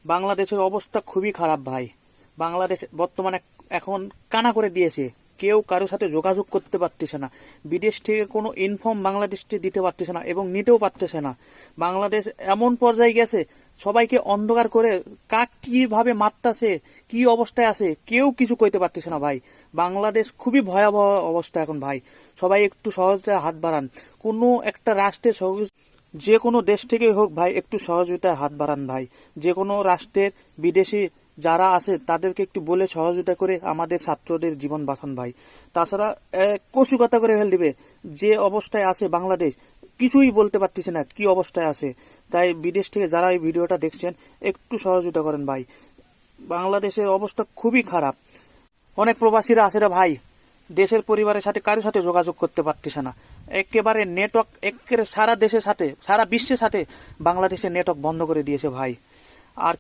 বাংলাদেশের অবস্থা খুবই খারাপ ভাই। বাংলাদেশ বর্তমানে এখন কানা করে দিয়েছে। কেউ কারোর সাথে যোগাযোগ করতে পারতেছে না। বিদেশ থেকে কোনো ইনফর্ম বাংলাদেশকে দিতে পারতেছে না এবং নিতেও পারতেছে না। বাংলাদেশ এমন পর্যায়ে গেছে, সবাইকে অন্ধকার করে কাক কীভাবে মারতাছে, কি অবস্থায় আছে কেউ কিছু কইতে পারতেছে না ভাই। বাংলাদেশ খুবই ভয়াবহ অবস্থা এখন ভাই। সবাই একটু সহজে হাত বাড়ান। কোনো একটা রাষ্ট্রের যে কোনো দেশ থেকেই হোক ভাই, একটু সহযোগিতায় হাত বাড়ান ভাই। যে কোনো রাষ্ট্রের বিদেশি যারা আছে তাদেরকে একটু বলে সহযোগিতা করে আমাদের ছাত্রদের জীবন বাঁচান ভাই। তাছাড়া কচু কথা করে ফেল দিবে। যে অবস্থায় আছে বাংলাদেশ, কিছুই বলতে পারতেছে না কি অবস্থায় আছে। তাই বিদেশ থেকে যারা এই ভিডিওটা দেখছেন একটু সহযোগিতা করেন ভাই। বাংলাদেশের অবস্থা খুবই খারাপ। অনেক প্রবাসীরা আছে রে ভাই, দেশের পরিবারের সাথে কারোর সাথে যোগাযোগ করতে পারতেছে না। একেবারে নেটওয়ার্ক একেবারে সারা দেশের সাথে সারা বিশ্বের সাথে বাংলাদেশের নেটওয়ার্ক বন্ধ করে দিয়েছে ভাই। আর